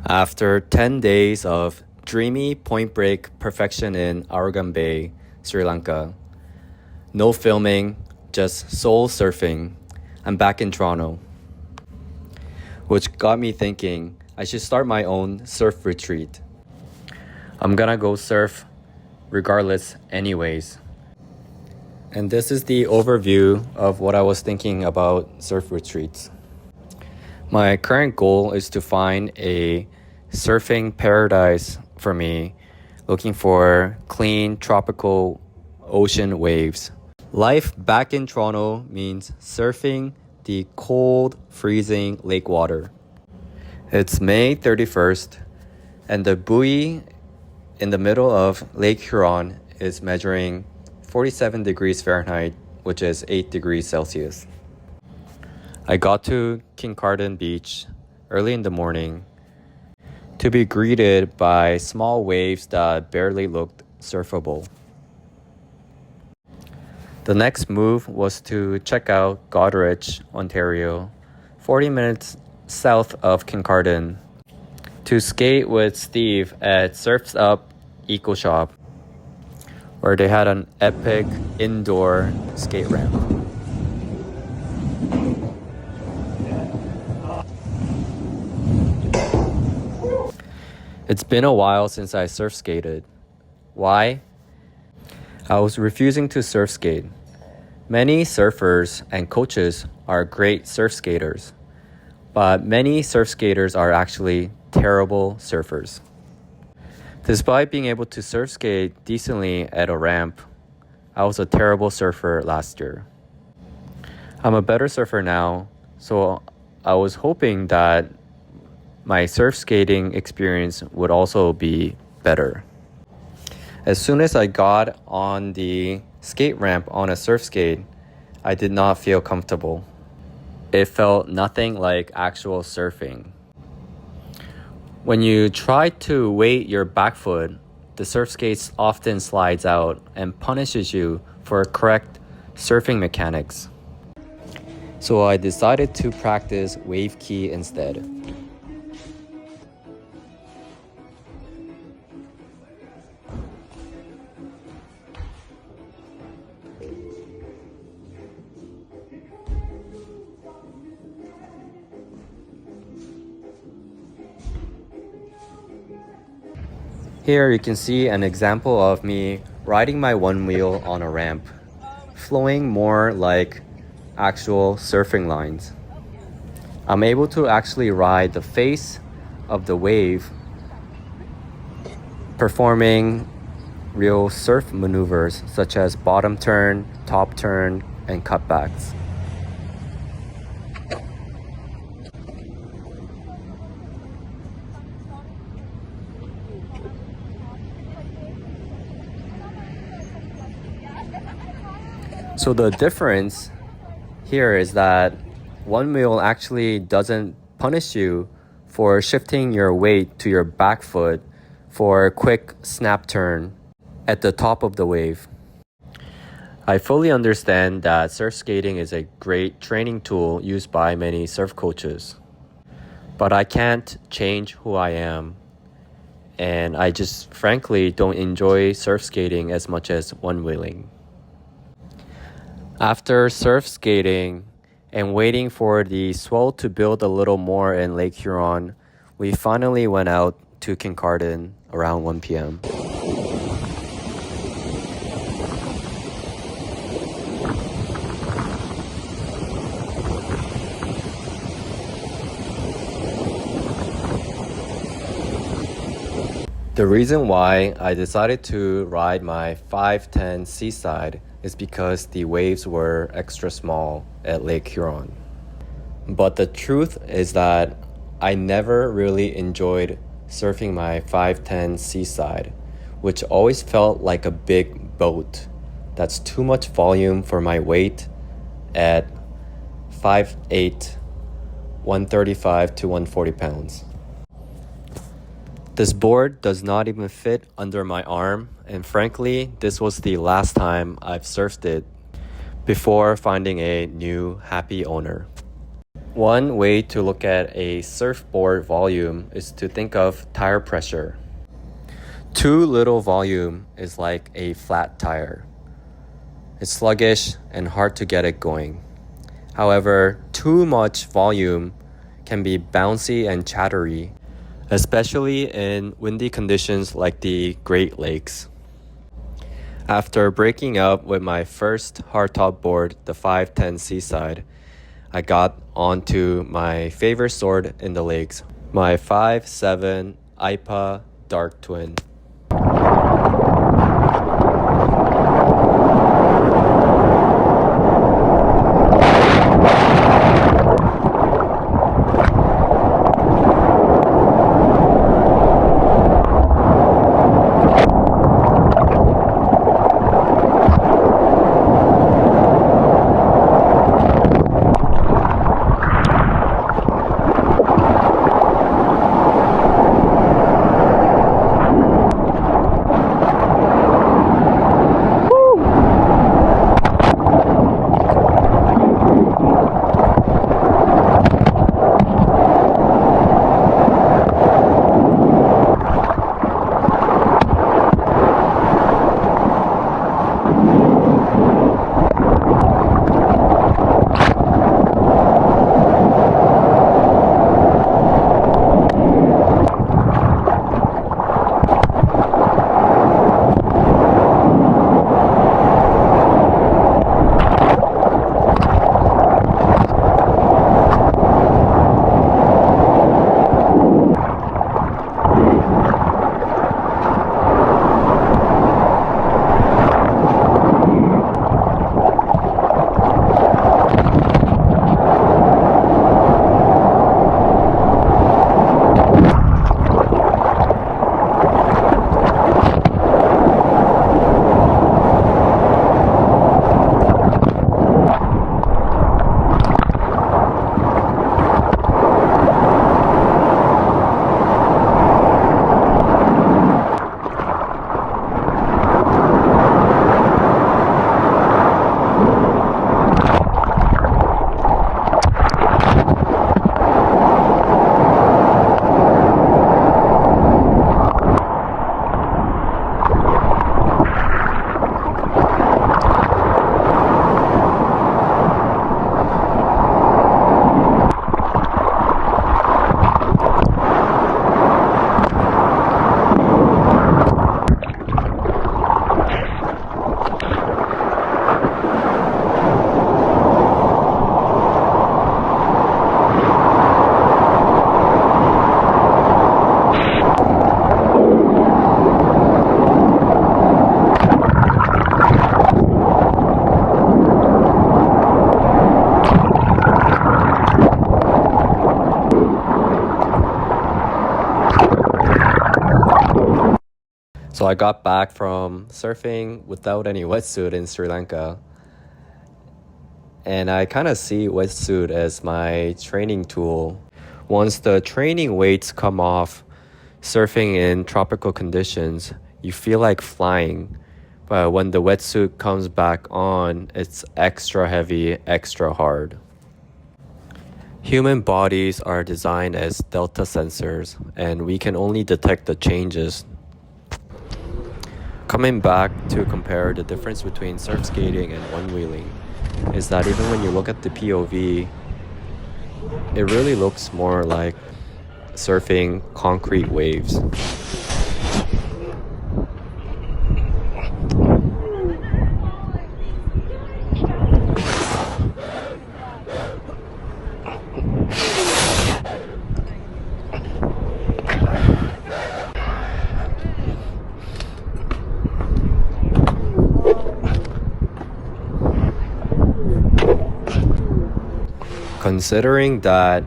After 10 days of dreamy point break perfection in Arugam Bay, Sri Lanka, no filming, just soul surfing, I'm back in Toronto. Which got me thinking I should start my own surf retreat. I'm gonna go surf regardless anyways. And this is the overview of what I was thinking about surf retreats. My current goal is to find a surfing paradise for me, looking for clean tropical ocean waves. Life back in Toronto means surfing the cold, freezing lake water. It's May 31st, and the buoy in the middle of Lake Huron is measuring 47 degrees Fahrenheit, which is 8 degrees Celsius. I got to Kincardine Beach early in the morning to be greeted by small waves that barely looked surfable. The next move was to check out Goderich, Ontario, 40 minutes south of Kincardine, to skate with Steve at Surf's Up Eco Shop, where they had an epic indoor skate ramp. It's been a while since I surf skated. Why? I was refusing to surf skate. Many surfers and coaches are great surf skaters, but many surf skaters are actually terrible surfers. Despite being able to surf skate decently at a ramp, I was a terrible surfer last year. I'm a better surfer now, so I was hoping that my surf skating experience would also be better. As soon as I got on the skate ramp on a surf skate, I did not feel comfortable. It felt nothing like actual surfing. When you try to weight your back foot, the surf skate often slides out and punishes you for correct surfing mechanics. So I decided to practice wave key instead. Here you can see an example of me riding my Onewheel on a ramp, flowing more like actual surfing lines. I'm able to actually ride the face of the wave, performing real surf maneuvers such as bottom turn, top turn, and cutbacks. So the difference here is that Onewheel actually doesn't punish you for shifting your weight to your back foot for a quick snap turn at the top of the wave. I fully understand that surf skating is a great training tool used by many surf coaches, but I can't change who I am, and I just frankly don't enjoy surf skating as much as Onewheeling. After surf skating and waiting for the swell to build a little more in Lake Huron, we finally went out to Kincardine around 1 p.m. The reason why I decided to ride my 510 Seaside is because the waves were extra small at Lake Huron. But the truth is that I never really enjoyed surfing my 510 Seaside, which always felt like a big boat. That's too much volume for my weight at 5'8", 135 to 140 pounds. This board does not even fit under my arm, and frankly, this was the last time I've surfed it before finding a new happy owner. One way to look at a surfboard volume is to think of tire pressure. Too little volume is like a flat tire. It's sluggish and hard to get it going. However, too much volume can be bouncy and chattery, especially in windy conditions like the Great Lakes. After breaking up with my first hardtop board, the 510 Seaside, I got onto my favorite sword in the lakes, my 5'7" Aipa Dark Twinn. So I got back from surfing without any wetsuit in Sri Lanka. And I kind of see wetsuit as my training tool. Once the training weights come off, surfing in tropical conditions, you feel like flying. But when the wetsuit comes back on, it's extra heavy, extra hard. Human bodies are designed as delta sensors, and we can only detect the changes. Coming back to compare the difference between surf skating and onewheeling is that even when you look at the POV, it really looks more like surfing concrete waves. Considering that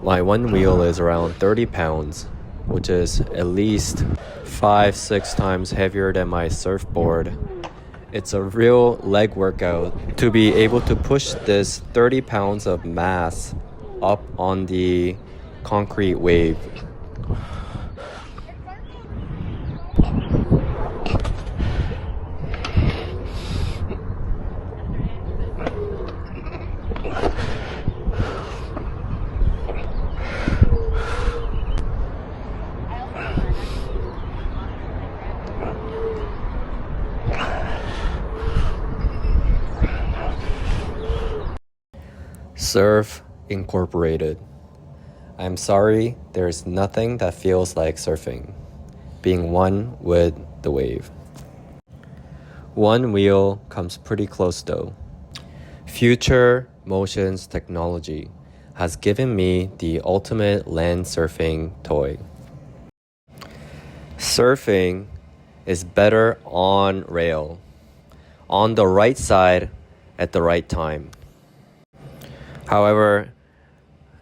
my one wheel is around 30 pounds, which is at least 5-6 times heavier than my surfboard, it's a real leg workout to be able to push this 30 pounds of mass up on the concrete wave. Surf Incorporated. I'm sorry, there's nothing that feels like surfing, being one with the wave. Onewheel comes pretty close though. Future Motions technology has given me the ultimate land surfing toy. Surfing is better on rail, on the right side at the right time. However,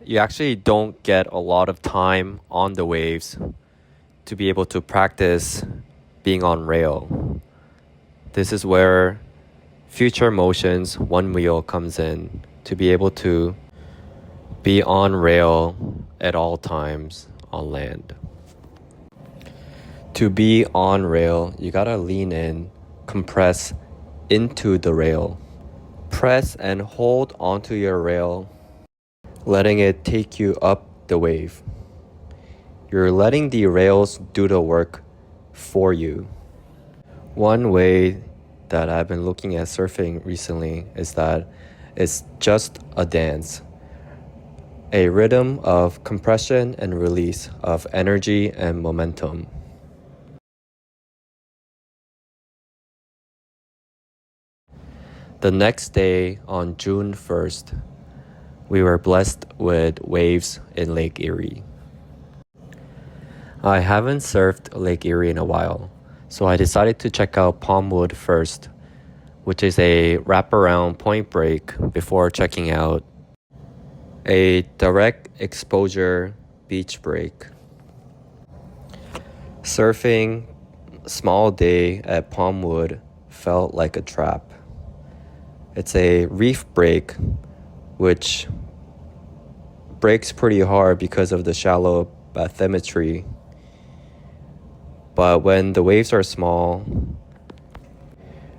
you actually don't get a lot of time on the waves to be able to practice being on rail. This is where Future Motions Onewheel comes in, to be able to be on rail at all times on land. To be on rail, you gotta lean in, compress into the rail. Press and hold onto your rail, letting it take you up the wave. You're letting the rails do the work for you. One way that I've been looking at surfing recently is that it's just a dance, a rhythm of compression and release of energy and momentum. The next day, on June 1st, we were blessed with waves in Lake Erie. I haven't surfed Lake Erie in a while, so I decided to check out Palmwood first, which is a wraparound point break, before checking out a direct exposure beach break. Surfing small day at Palmwood felt like a trap. It's a reef break, which breaks pretty hard because of the shallow bathymetry. But when the waves are small,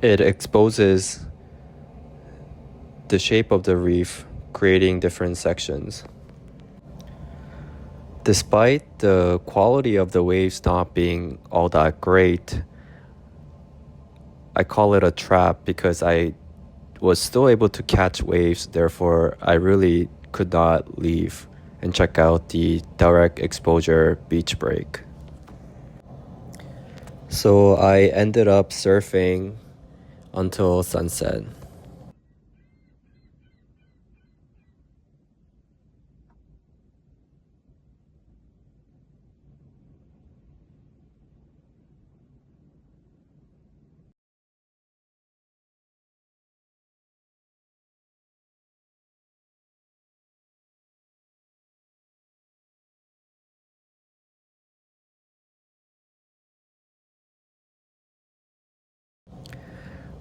it exposes the shape of the reef, creating different sections. Despite the quality of the waves not being all that great, I call it a trap because I was still able to catch waves. Therefore, I really could not leave and check out the direct exposure beach break. So I ended up surfing until sunset.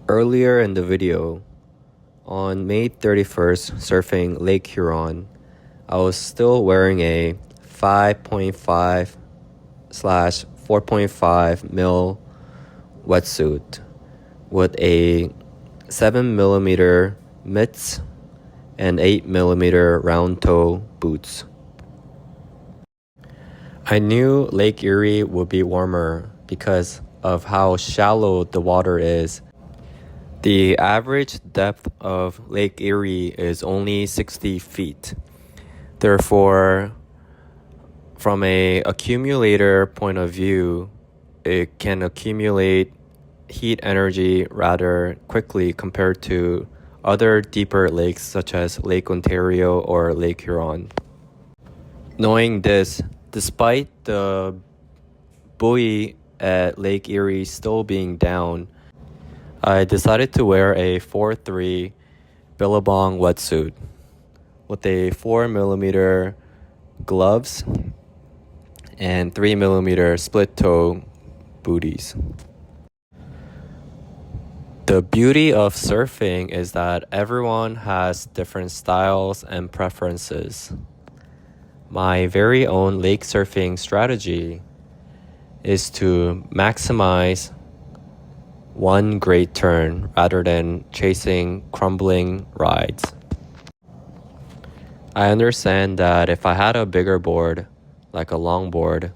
Earlier in the video, on May 31st, surfing Lake Huron, I was still wearing a 5.5/4.5 mil wetsuit with a 7mm mitts and 8mm round toe boots. I knew Lake Erie would be warmer because of how shallow the water is. The average depth of Lake Erie is only 60 feet. Therefore, from an accumulator point of view, it can accumulate heat energy rather quickly compared to other deeper lakes such as Lake Ontario or Lake Huron. Knowing this, despite the buoy at Lake Erie still being down, I decided to wear a 4.3 Billabong wetsuit with a 4mm gloves and 3mm split toe booties. The beauty of surfing is that everyone has different styles and preferences. My very own lake surfing strategy is to maximize one great turn rather than chasing crumbling rides. I understand that if I had a bigger board, like a longboard,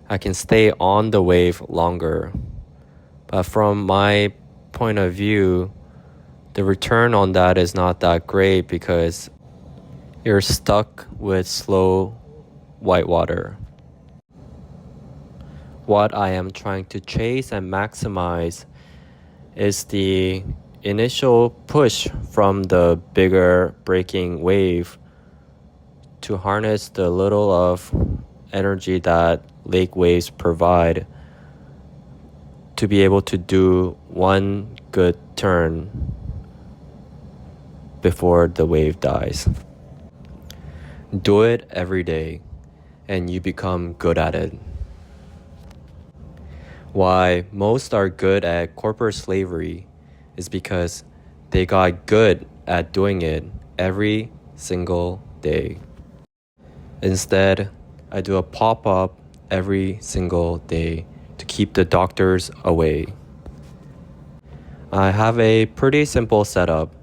I can stay on the wave longer. But from my point of view, the return on that is not that great because you're stuck with slow white water. What I am trying to chase and maximize is the initial push from the bigger breaking wave to harness the little of energy that lake waves provide to be able to do one good turn before the wave dies. Do it every day and you become good at it. Why most are good at corporate slavery is because they got good at doing it every single day. Instead, I do a pop-up every single day to keep the doctors away. I have a pretty simple setup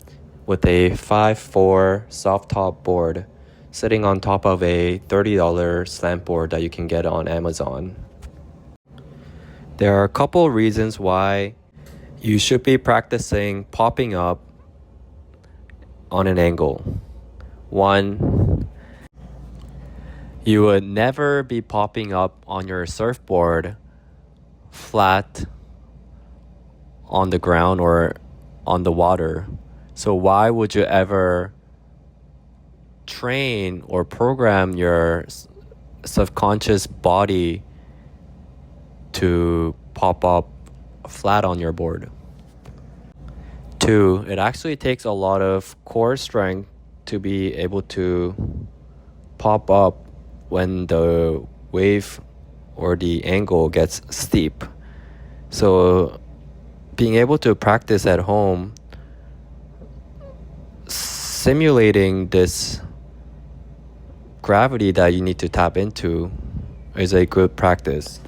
with a 5'4" soft top board sitting on top of a $30 slant board that you can get on Amazon. There are a couple reasons why you should be practicing popping up on an angle. One, you would never be popping up on your surfboard flat on the ground or on the water. So why would you ever train or program your subconscious body to pop up flat on your board? Two, it actually takes a lot of core strength to be able to pop up when the wave or the angle gets steep. So being able to practice at home, simulating this gravity that you need to tap into is a good practice.